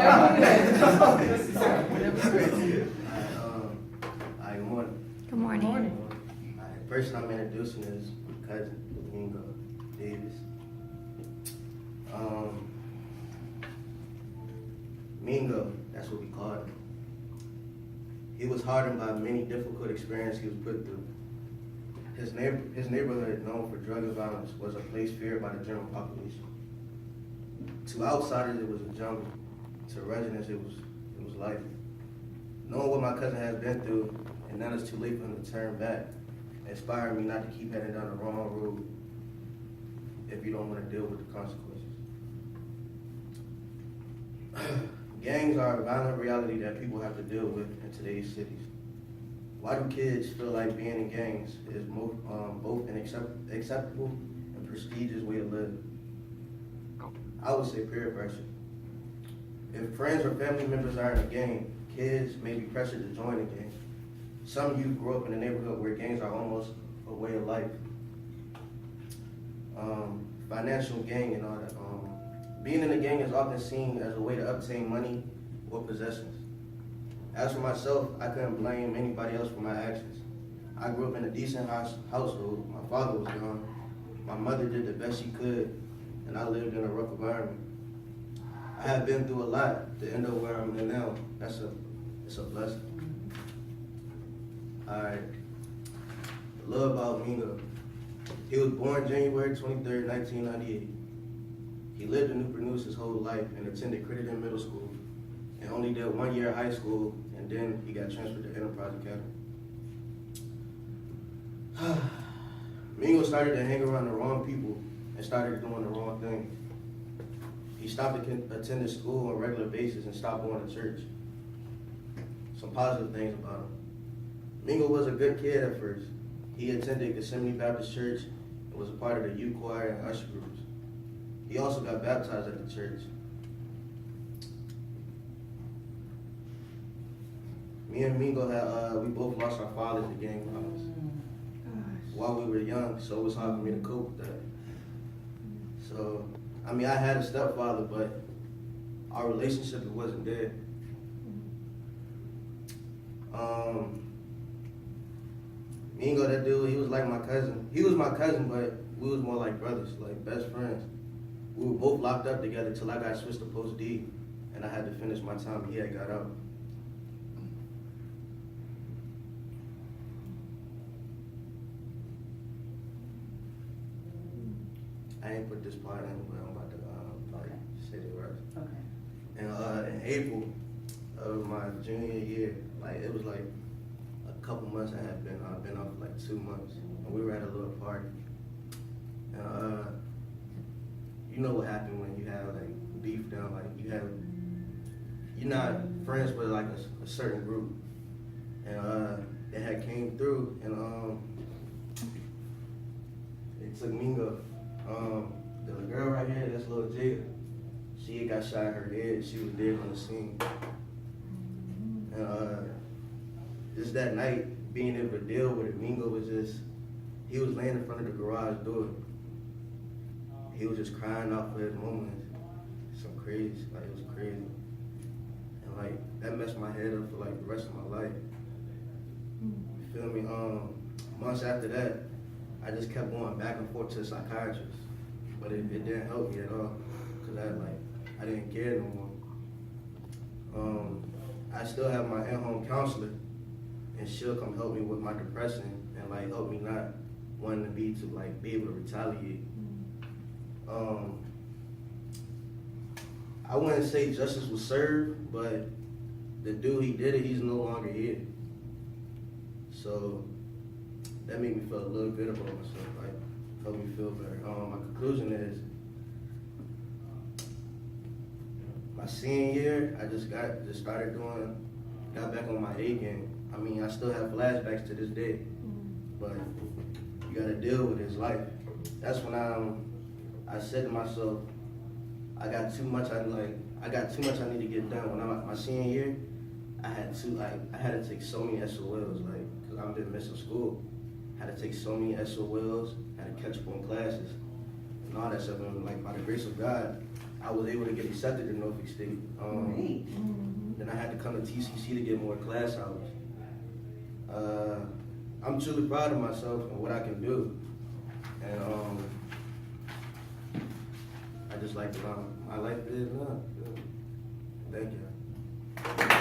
Good morning. Good morning. The person I'm introducing is my cousin, Mingo Davis. Mingo, that's what we called him. He was hardened by many difficult experiences he was put through. His neighborhood, known for drug and violence, was a place feared by the general population. To outsiders, it was a jungle. To residents, it was life. Knowing what my cousin has been through, and now it's too late for him to turn back, inspired me not to keep heading down the wrong road if you don't want to deal with the consequences. Gangs are a violent reality that people have to deal with in today's cities. Why do kids feel like being in gangs is both an acceptable and prestigious way to live? I would say peer pressure. If friends or family members are in a gang, kids may be pressured to join a gang. Some youth grow up in a neighborhood where gangs are almost a way of life. Financial gain and all that. Being in a gang is often seen as a way to obtain money or possessions. As for myself, I couldn't blame anybody else for my actions. I grew up in a decent household. My father was gone. My mother did the best she could, and I lived in a rough environment. I have been through a lot to end up where I'm in now. It's a blessing. All right. A little about Mingo. He was born January 23rd, 1998. He lived in Newport News his whole life and attended Crittenden Middle School and only did 1 year of high school, and then he got transferred to Enterprise Academy. Mingo started to hang around the wrong people and started doing the wrong thing. He stopped attending school on a regular basis and stopped going to church. Some positive things about him. Mingo was a good kid at first. He attended Gethsemane Baptist Church and was a part of the youth choir and usher groups. He also got baptized at the church. Me and Mingo we both lost our fathers to gang violence while we were young, so it was hard for me to cope with that. So, I had a stepfather, but our relationship, it wasn't there. Mingo, that dude, he was like my cousin. He was my cousin, but we was more like brothers, like best friends. We were both locked up together till I got switched to Post D, and I had to finish my time. He had got out. I ain't put this part in, but I'm about to say the rest. Okay. And in April of my junior year, it was like a couple months I've been off for like 2 months, and we were at a little party. And you know what happened when you have like beef down, you're not friends with like a certain group, and they had came through, and it took Mingo. The girl right here, that's little Jada, she had got shot in her head. She was dead on the scene. And just that night, being able to deal with it, Mingo was he was laying in front of the garage door. He was just crying out for his moments. Some crazy, it was crazy. And that messed my head up for the rest of my life. You feel me? Months after that, I just kept going back and forth to the psychiatrist, but it didn't help me at all, because I didn't care no more. I still have my in-home counselor, and she'll come help me with my depression and help me not wanting to be able to retaliate. I wouldn't say justice was served, but the dude, he did it, he's no longer here. So that made me feel a little good about myself, helped me feel better. My conclusion is, my senior year, I got back on my A game. I still have flashbacks to this day, but you gotta deal with his life. That's when I said to myself, I got too much I need to get done. When my senior year, I had to take so many SOLs, because I've been missing school. I had to take so many SOLs, had to catch up on classes, and all that stuff. And by the grace of God, I was able to get accepted to Norfolk State. Great. Then I had to come to TCC to get more class hours. I'm truly proud of myself and what I can do. And I just like my life is now. Thank you.